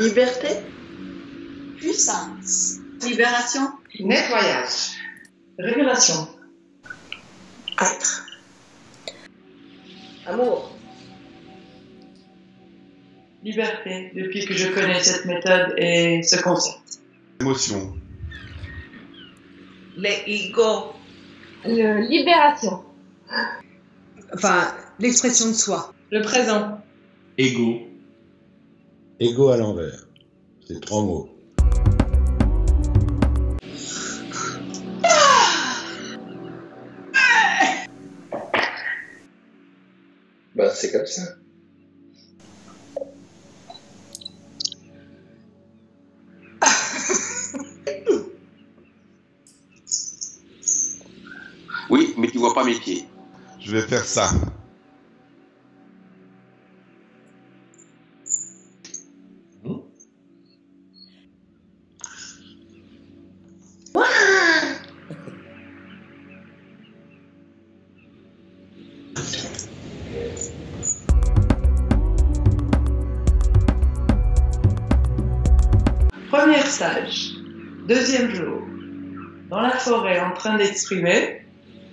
Liberté. Puissance. Libération. Nettoyage. Révélation. Être. Amour. Liberté, depuis que je connais cette méthode et ce concept. Émotion. Les ego. Libération. Enfin, l'expression de soi. Le présent. Ego. Ego à l'envers. C'est 3 mots. Ben, c'est comme ça. Oui, mais tu vois pas mes pieds. Je vais faire ça. Premier stage. Deuxième jour. Dans la forêt, en train d'exprimer.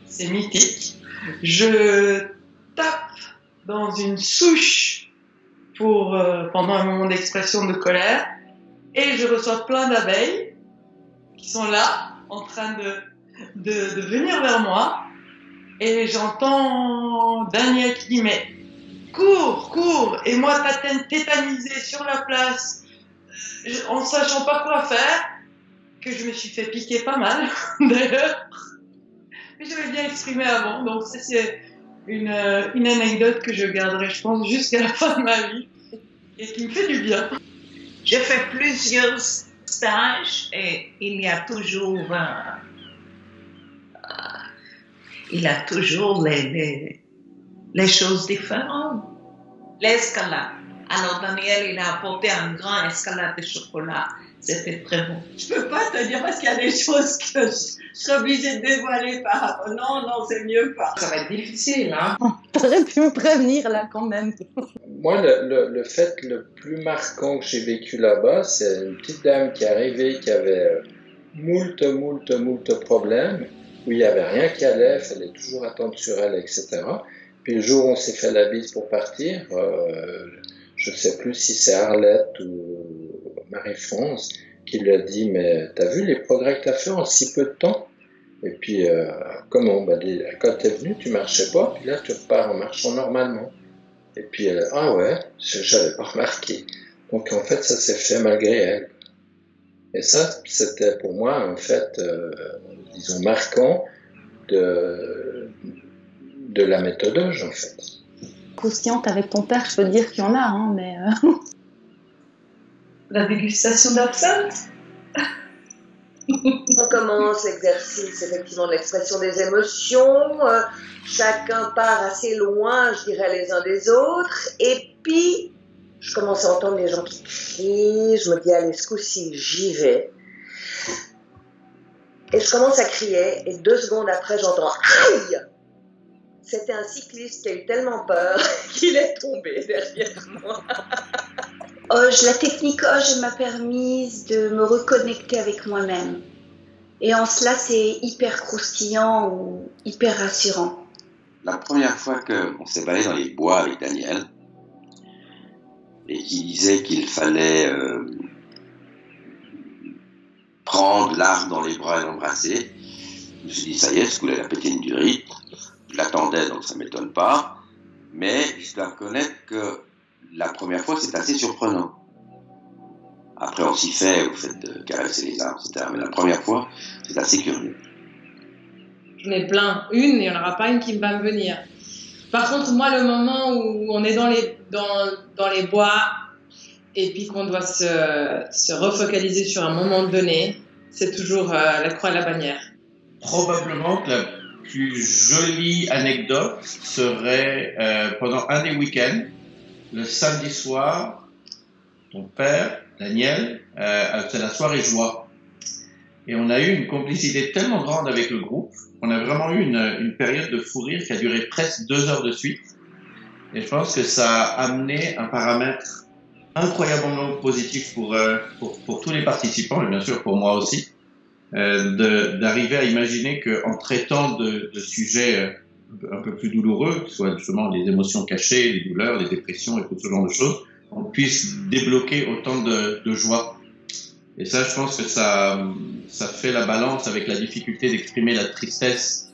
C'est mythique. Je tape dans une souche pendant un moment d'expression de colère et je reçois plein d'abeilles qui sont là en train de venir vers moi et j'entends Daniel qui dit mais cours et moi tétanisé sur la place en sachant pas quoi faire que je me suis fait piquer pas mal d'ailleurs. Mais j'avais bien exprimé avant, donc ça c'est une anecdote que je garderai, je pense, jusqu'à la fin de ma vie et qui me fait du bien. J'ai fait plusieurs stages et il y a toujours les choses différentes. L'escalade. Alors Daniel, il a apporté un grand escalade de chocolat. C'était très bon. Je peux pas te dire parce qu'il y a des choses que je suis obligée de dévoiler par rapport. Non, c'est mieux pas. Ça va être difficile, hein. T'aurais pu me prévenir là quand même. Moi, le fait le plus marquant que j'ai vécu là-bas, c'est une petite dame qui est arrivée, qui avait moult problèmes, où il n'y avait rien qui allait, il fallait toujours attendre sur elle, etc. Puis le jour où on s'est fait la bise pour partir, je ne sais plus si c'est Arlette ou Marie-France qui lui a dit « Mais t'as vu les progrès que t'as fait en si peu de temps ?» Et puis, comment quand t'es venu, tu marchais pas, puis là, tu repars en marchant normalement. Et puis, elle a ah ouais, j'avais pas remarqué. Donc, en fait, ça s'est fait malgré elle. Et ça, c'était pour moi, en fait, disons, marquant de la méthodologie, en fait. Croustillante avec ton père, je peux te dire qu'il y en a, hein, mais... La dégustation d'absinthe. On commence l'exercice effectivement de l'expression des émotions. Chacun part assez loin, je dirais, les uns des autres. Et puis, je commence à entendre les gens qui crient. Je me dis, allez, ce coup-ci, j'y vais. Et je commence à crier. Et 2 secondes après, j'entends « Aïe !» C'était un cycliste qui a eu tellement peur qu'il est tombé derrière moi. La technique Hoge m'a permis de me reconnecter avec moi-même. Et en cela, c'est hyper croustillant ou hyper rassurant. La première fois qu'on s'est baladé dans les bois avec Daniel, et qui disait qu'il fallait prendre l'arbre dans les bras et l'embrasser, je me suis dit, ça y est, ce coup-là, il a pété une durite. Je l'attendais, donc ça ne m'étonne pas. Mais je dois reconnaître que la première fois, c'est assez surprenant. Après, on s'y fait, au fait de caresser les arbres, etc. Mais la première fois, c'est assez curieux. J'en ai plein. Une, il n'y en aura pas une qui va me venir. Par contre, moi, le moment où on est dans les bois et puis qu'on doit se refocaliser sur un moment donné, c'est toujours la croix et la bannière. Probablement que la plus jolie anecdote serait pendant un des week-ends, le samedi soir, ton père, Daniel, c'est la soirée joie. Et on a eu une complicité tellement grande avec le groupe, on a vraiment eu une période de fou rire qui a duré presque 2 heures de suite. Et je pense que ça a amené un paramètre incroyablement positif pour tous les participants et bien sûr pour moi aussi, d'arriver à imaginer qu'en traitant de sujets un peu plus douloureux, que ce soit justement les émotions cachées, les douleurs, les dépressions et tout ce genre de choses, on puisse débloquer autant de joie. Et ça, je pense que ça fait la balance avec la difficulté d'exprimer la tristesse,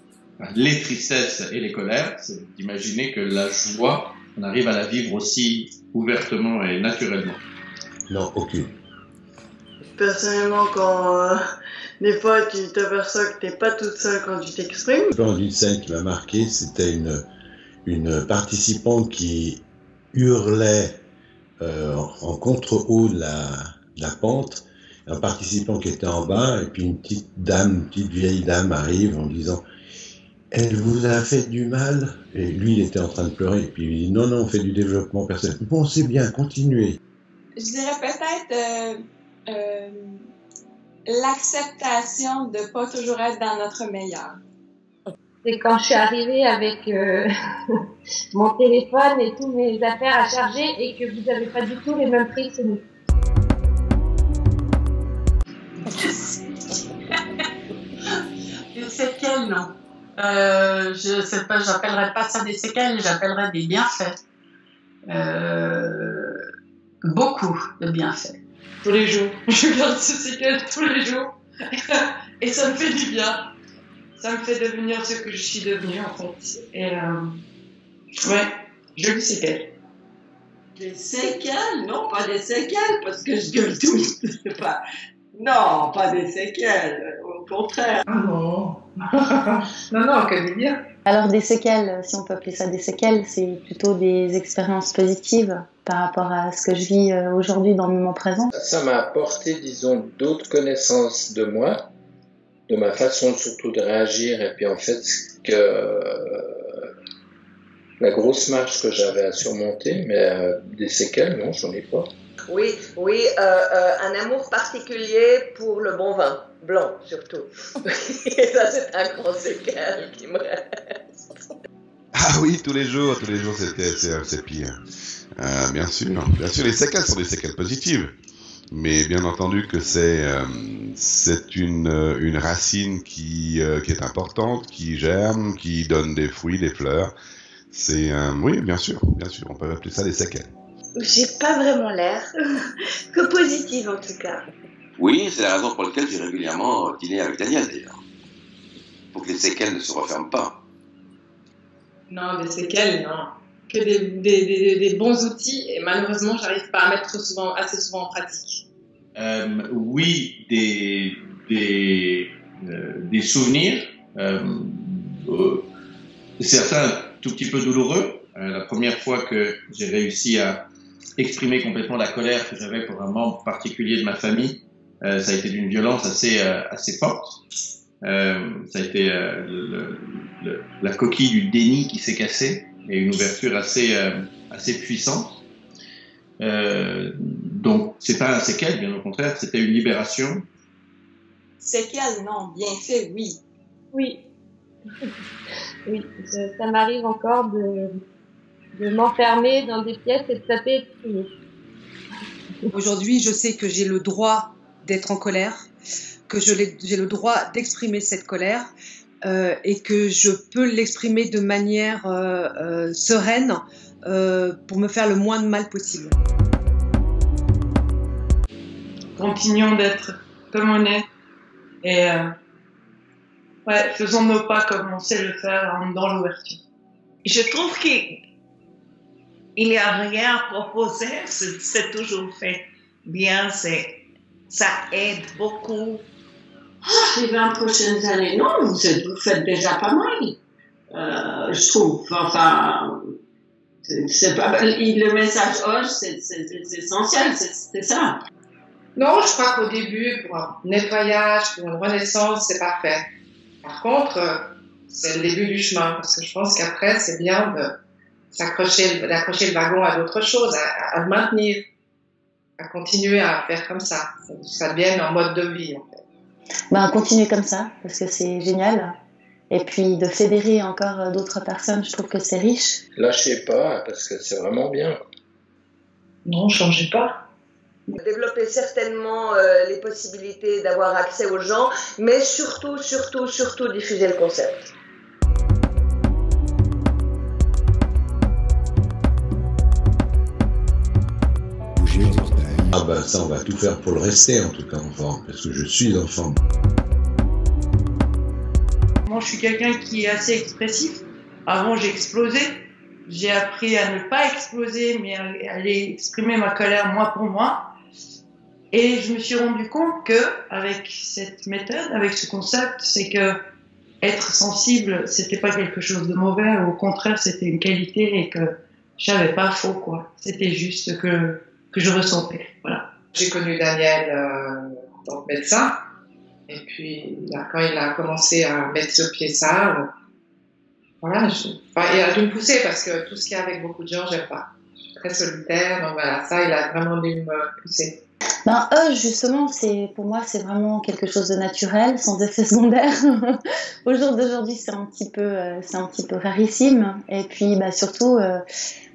les tristesses et les colères. C'est d'imaginer que la joie, on arrive à la vivre aussi ouvertement et naturellement. Non, aucune. Personnellement, quand des fois tu t'aperçois que t'es pas toute seule quand tu t'exprimes. Le plan d'une scène qui m'a marqué, c'était une participante qui hurlait en contre-haut de la pente, un participant qui était en bas, et puis une petite vieille dame arrive en disant « Elle vous a fait du mal ?» Et lui, il était en train de pleurer, et puis il dit « Non, on fait du développement personnel. » « Bon, c'est bien, continuez. » Je dirais peut-être l'acceptation de ne pas toujours être dans notre meilleur. C'est quand je suis arrivée avec mon téléphone et toutes mes affaires à charger et que vous n'avez pas du tout les mêmes prix que nous. Des séquelles, non. Je sais pas, j'appellerais pas ça des séquelles, j'appellerais des bienfaits. Beaucoup de bienfaits. Tous les jours. Je garde ces séquelles tous les jours. Et ça me fait du bien. Ça me fait devenir ce que je suis devenue, en fait. Et ouais, jolies séquelles. Des séquelles? Non, pas des séquelles, parce que je gueule tout. Non, pas des séquelles. Au contraire. Ah non. non, que du bien. Alors des séquelles, si on peut appeler ça des séquelles, c'est plutôt des expériences positives par rapport à ce que je vis aujourd'hui dans le moment présent. Ça m'a apporté, disons, d'autres connaissances de moi, de ma façon surtout de réagir, et puis en fait, la grosse marche que j'avais à surmonter, mais des séquelles, non, j'en ai pas. Oui, un amour particulier pour le bon vin, blanc surtout. Et ça, c'est un grand séquel qui me reste. Ah oui, tous les jours, c'est pire. Bien sûr, les séquelles sont des séquelles positives. Mais bien entendu que c'est une racine qui est importante, qui germe, qui donne des fruits, des fleurs. Oui, bien sûr, on peut appeler ça des séquelles. J'ai pas vraiment l'air, que positive en tout cas. Oui, c'est la raison pour laquelle j'ai régulièrement dîné avec Daniel d'ailleurs. Pour que les séquelles ne se referment pas. Non, des séquelles, non. Que des bons outils, et malheureusement, j'arrive pas à mettre assez souvent en pratique. Oui, des souvenirs, certains un tout petit peu douloureux. La première fois que j'ai réussi à exprimer complètement la colère que j'avais pour un membre particulier de ma famille, ça a été d'une violence assez forte. Ça a été la coquille du déni qui s'est cassée et une ouverture assez puissante. Donc, c'est pas un séquelle, bien au contraire, c'était une libération. Séquelle, non. Bien fait, oui. Oui. Oui, ça m'arrive encore de m'enfermer dans des pièces et de taper et de crier. Aujourd'hui, je sais que j'ai le droit d'être en colère, que j'ai le droit d'exprimer cette colère et que je peux l'exprimer de manière sereine pour me faire le moins de mal possible. Continuons d'être comme on est et faisons nos pas comme on sait le faire dans l'ouverture. Je trouve qu'il n'y a rien à proposer, c'est toujours fait bien, ça aide beaucoup. Les 20 prochaines années, non, vous faites déjà pas mal, je trouve. Enfin, c'est pas le message Hoche, c'est essentiel, c'est ça. Non, je crois qu'au début, pour un nettoyage, pour une renaissance, c'est parfait. Par contre, c'est le début du chemin, parce que je pense qu'après, c'est bien d'accrocher le wagon à d'autres choses, à le maintenir, à continuer à faire comme ça. Ça devient un mode de vie, en fait. Continuer comme ça, parce que c'est génial. Et puis de fédérer encore d'autres personnes, je trouve que c'est riche. Lâchez pas, parce que c'est vraiment bien. Non, changez pas. Développer certainement les possibilités d'avoir accès aux gens, mais surtout diffuser le concept. Ah bah ça, on va tout faire pour le rester en tout cas en forme, parce que je suis en forme. Moi, je suis quelqu'un qui est assez expressif. Avant, j'ai explosé. J'ai appris à ne pas exploser, mais à aller exprimer ma colère moi pour moi. Et je me suis rendu compte que, avec cette méthode, avec ce concept, c'est que être sensible, c'était pas quelque chose de mauvais. Au contraire, c'était une qualité et que j'avais pas faux, quoi. C'était juste que je ressentais. Voilà. J'ai connu Daniel en tant que médecin. Et puis, là, quand il a commencé à mettre sur pied ça, voilà, il a dû me pousser parce que tout ce qui est avec beaucoup de gens, j'aime pas. Je suis très solitaire, donc voilà, ça, il a vraiment dû me pousser. Ben, justement, pour moi, c'est vraiment quelque chose de naturel, sans effet secondaire. Au jour d'aujourd'hui, c'est un petit peu rarissime. Et puis, surtout,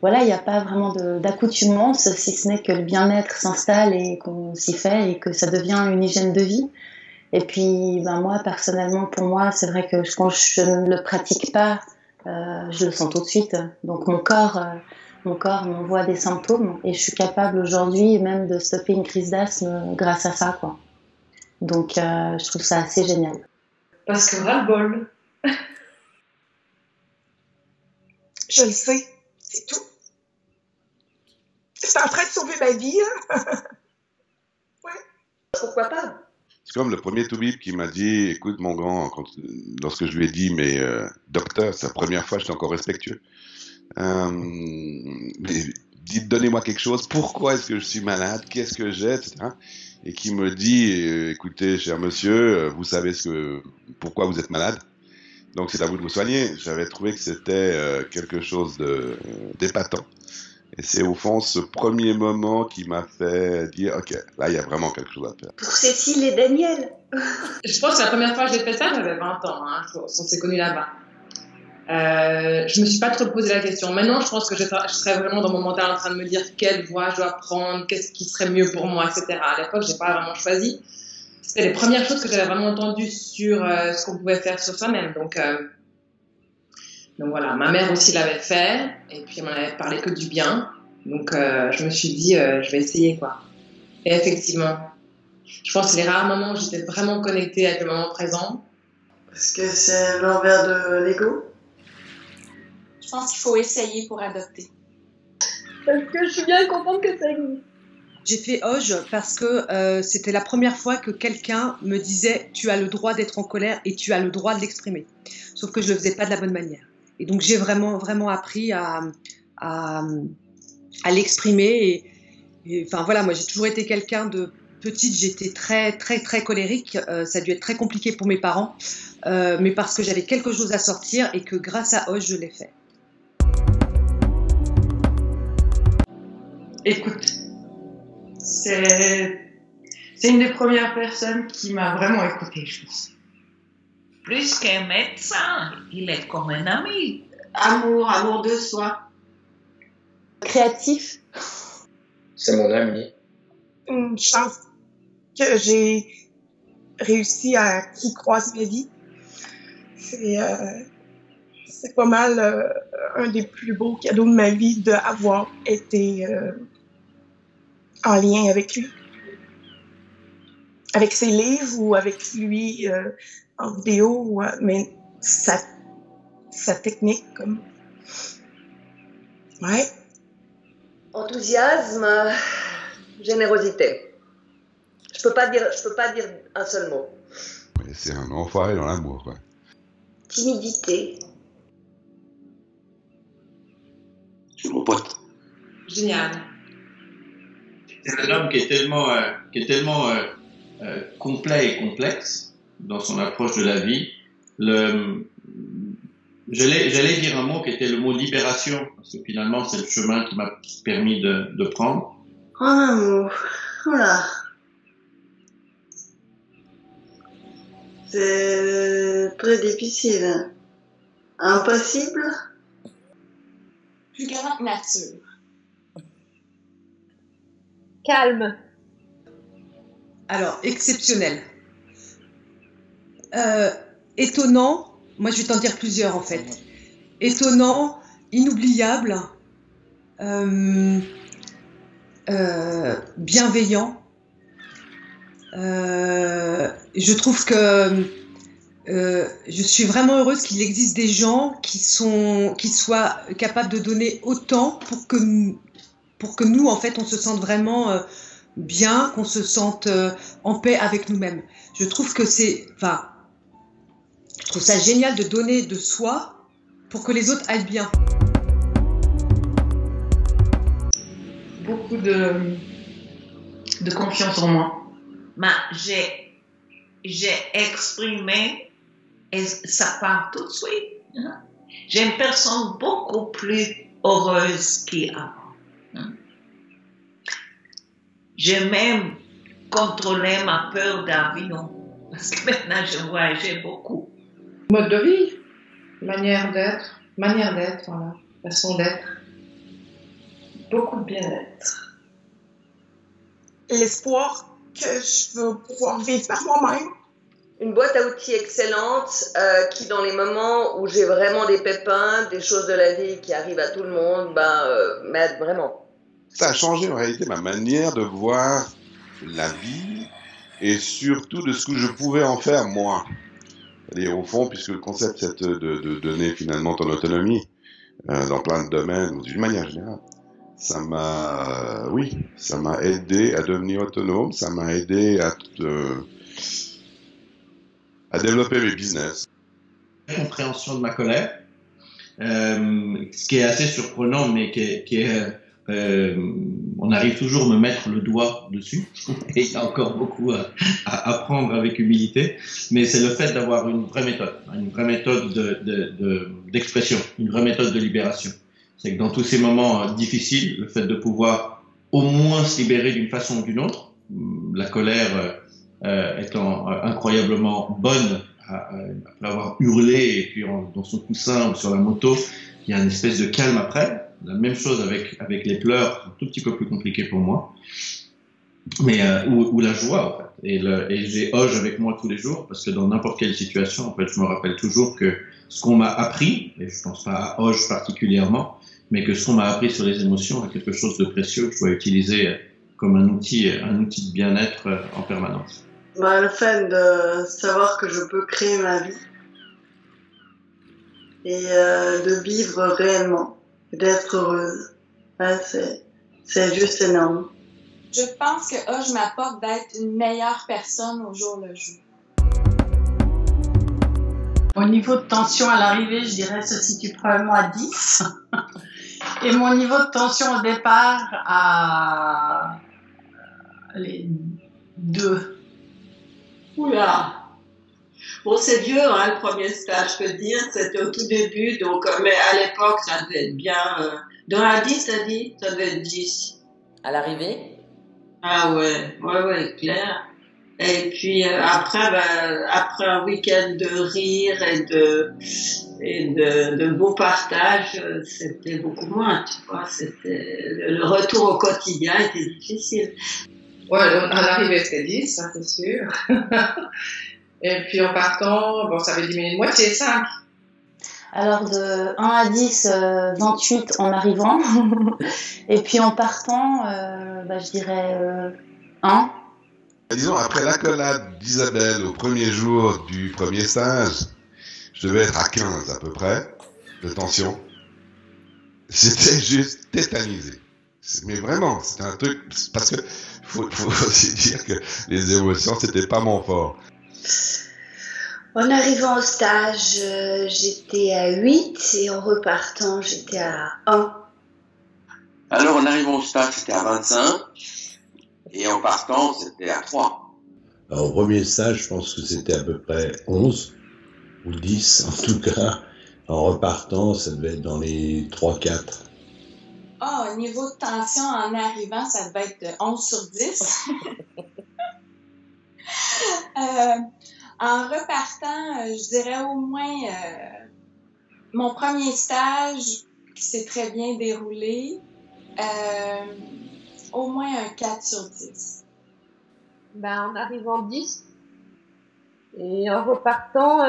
voilà, il n'y a pas vraiment d'accoutumance, si ce n'est que le bien-être s'installe et qu'on s'y fait et que ça devient une hygiène de vie. Et puis, moi, personnellement, pour moi, c'est vrai que quand je ne le pratique pas, je le sens tout de suite. Donc, mon corps m'envoie des symptômes et je suis capable aujourd'hui même de stopper une crise d'asthme grâce à ça, quoi. Donc, je trouve ça assez génial. Parce que ras-le-bol. Je le sais, c'est tout. C'est en train de sauver ma vie, hein? Ouais. Pourquoi pas? C'est comme le premier toubib qui m'a dit, écoute mon grand, lorsque je lui ai dit, mais docteur, c'est la première fois, j'étais encore respectueux. Donnez-moi quelque chose, pourquoi est-ce que je suis malade, qu'est-ce que j'ai, etc. Et qui me dit, écoutez, cher monsieur, vous savez pourquoi vous êtes malade, donc c'est à vous de vous soigner. J'avais trouvé que c'était quelque chose d'épatant. Et c'est au fond ce premier moment qui m'a fait dire, ok, là il y a vraiment quelque chose à faire. Pour Cécile et Daniel. Je pense que la première fois que j'ai fait ça, j'avais 20 ans, hein, on s'est connus là-bas. Je me suis pas trop posé la question. Maintenant, je pense que je serais vraiment dans mon mental en train de me dire quelle voie je dois prendre, qu'est-ce qui serait mieux pour moi, etc. À l'époque, j'ai pas vraiment choisi. C'était les premières choses que j'avais vraiment entendues sur ce qu'on pouvait faire sur soi-même. Donc voilà, ma mère aussi l'avait fait, et puis elle m'en avait parlé que du bien. Donc je me suis dit, je vais essayer, quoi. Et effectivement, je pense que c'est les rares moments où j'étais vraiment connectée avec le moment présent. Parce que c'est l'envers de l'ego. Je pense qu'il faut essayer pour adopter. Parce que je suis bien contente que ça existe. J'ai fait Oge parce que c'était la première fois que quelqu'un me disait « tu as le droit d'être en colère et tu as le droit de l'exprimer ». Sauf que je ne le faisais pas de la bonne manière. Et donc j'ai vraiment appris à l'exprimer. Et enfin voilà, moi j'ai toujours été quelqu'un de petite, j'étais très colérique. Ça a dû être très compliqué pour mes parents, mais parce que j'avais quelque chose à sortir et que grâce à Oge, je l'ai fait. Écoute, c'est une des premières personnes qui m'a vraiment écoutée, je pense. Plus qu'un médecin, il est comme un ami. Amour de soi. Créatif. C'est mon ami. Une chance que j'ai réussi à qui croise ma vie. C'est pas mal un des plus beaux cadeaux de ma vie d'avoir été en lien avec lui. Avec ses livres ou avec lui en vidéo, mais sa technique, comme... Ouais. Enthousiasme, générosité. Je peux pas dire un seul mot. Mais c'est un enfoiré dans l'amour, quoi. Timidité. C'est mon pote. Génial. C'est un homme qui est tellement complet et complexe dans son approche de la vie. J'allais dire un mot qui était le mot libération, parce que finalement c'est le chemin qui m'a permis de prendre. En un mot, voilà. C'est très difficile. Impossible. Plus grande nature. calme. Alors, exceptionnel. Étonnant, moi je vais t'en dire plusieurs en fait. Étonnant, inoubliable, bienveillant. Je trouve que je suis vraiment heureuse qu'il existe des gens qui soient capables de donner autant pour que nous, en fait, on se sente vraiment bien, qu'on se sente en paix avec nous-mêmes. Je trouve que je trouve ça génial de donner de soi pour que les autres aillent bien. Beaucoup de confiance en moi. J'ai exprimé et ça part tout de suite. Hein. J'ai une personne beaucoup plus heureuse qu'avant. Hein. J'ai même contrôlé ma peur d'avion parce que maintenant je voyageais beaucoup. Mode de vie, manière d'être, voilà, façon d'être. Beaucoup de bien-être. L'espoir que je veux pouvoir vivre par moi-même. Une boîte à outils excellente qui, dans les moments où j'ai vraiment des pépins, des choses de la vie qui arrivent à tout le monde, m'aide vraiment. Ça a changé en réalité ma manière de voir la vie et surtout de ce que je pouvais en faire moi. C'est-à-dire au fond, puisque le concept c'est de donner finalement ton autonomie dans plein de domaines, d'une manière générale, ça m'a aidé à devenir autonome, ça m'a aidé à développer mes business. Compréhension de ma colère, ce qui est assez surprenant, mais on arrive toujours à me mettre le doigt dessus, et il y a encore beaucoup à apprendre avec humilité, mais c'est le fait d'avoir une vraie méthode d'expression, une vraie méthode de libération. C'est que dans tous ces moments difficiles, le fait de pouvoir au moins se libérer d'une façon ou d'une autre, la colère étant incroyablement bonne, après avoir hurlé et puis dans son coussin ou sur la moto, il y a une espèce de calme après. La même chose avec les pleurs, un tout petit peu plus compliqué pour moi, mais ou la joie en fait. Et j'ai Oj avec moi tous les jours parce que dans n'importe quelle situation, en fait, je me rappelle toujours que ce qu'on m'a appris, et je pense pas à Oj particulièrement, mais que ce qu'on m'a appris sur les émotions est quelque chose de précieux que je dois utiliser comme un outil de bien-être en permanence. Le fait de savoir que je peux créer ma vie et de vivre réellement, d'être heureuse, c'est juste énorme. Je pense que je m'apporte d'être une meilleure personne au jour le jour. Au niveau de tension à l'arrivée, je dirais se situe probablement à 10. Et mon niveau de tension au départ à 2. Oula. Bon, c'est vieux, hein, le premier stage, je peux dire. C'était au tout début, donc, mais à l'époque, ça devait être bien. De 1 à 10, t'as dit? Ça devait être 10. À l'arrivée? Ah ouais, clair. Et puis après un week-end de rire et de beaux partages, c'était beaucoup moins, tu vois. C'était le retour au quotidien était difficile. Ouais, à l'arrivée c'était 10, ça c'est sûr. Et puis en partant, ça avait diminué de moitié, 5. Alors de 1 à 10, 28 en arrivant. Et puis en partant, je dirais 1. Disons, après l'accolade d'Isabelle au premier jour du premier stage, je devais être à 15 à peu près de tension. J'étais juste tétanisé. Mais vraiment, c'était un truc, parce que faut aussi dire que les émotions, c'était pas mon fort. En arrivant au stage, j'étais à 8 et en repartant, j'étais à 1. Alors, en arrivant au stage, c'était à 25 et en partant, c'était à 3. Alors, au premier stage, je pense que c'était à peu près 11 ou 10 en tout cas. En repartant, ça devait être dans les 3-4. Au niveau de tension en arrivant, ça devait être 11 sur 10. En repartant, je dirais au moins mon premier stage qui s'est très bien déroulé. au moins un 4 sur 10. Ben, en arrivant 10 et en repartant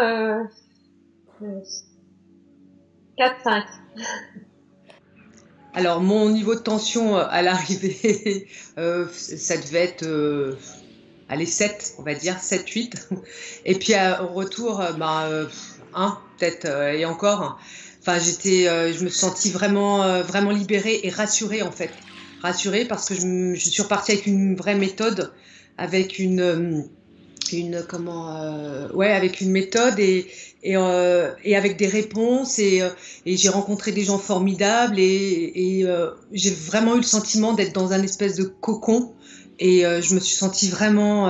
4-5. Alors, mon niveau de tension à l'arrivée, ça devait être, allez, 7, on va dire, 7-8. Et puis, au retour, 1, peut-être, et encore. Enfin, je me suis sentie vraiment, vraiment libérée et rassurée, en fait. Rassurée parce que je suis repartie avec une vraie méthode, avec avec une méthode et avec des réponses et j'ai rencontré des gens formidables et j'ai vraiment eu le sentiment d'être dans un espèce de cocon et je me suis sentie vraiment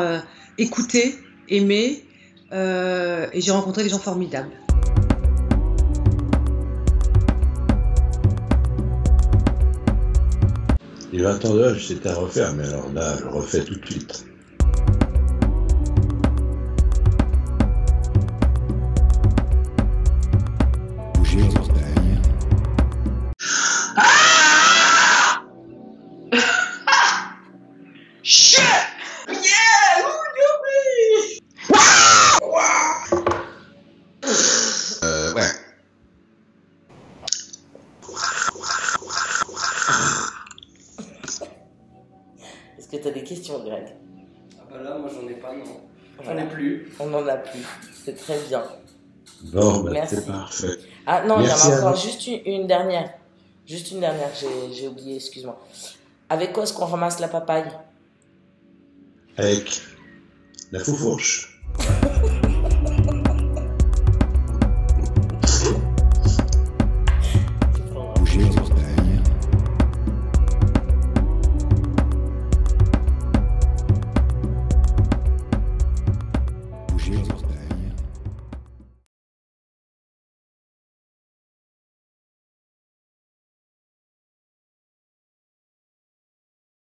écoutée, aimée et j'ai rencontré des gens formidables. Les 20 ans d'âge, c'est à refaire, mais alors là, je refais tout de suite. Bouger au portail. Shit! Yeah! Youpi! Ouais. Est-ce que tu as des questions, Greg? Ah bah là, moi j'en ai pas, non. J'en Voilà. ai plus. On n'en a plus. C'est très bien. Bon, ben, Merci. c'est parfait. Ah non, Merci il y en a à encore vous. juste une dernière. Juste une dernière, j'ai oublié, excuse-moi. Avec quoi est-ce qu'on ramasse la papaye? Avec la foufourche.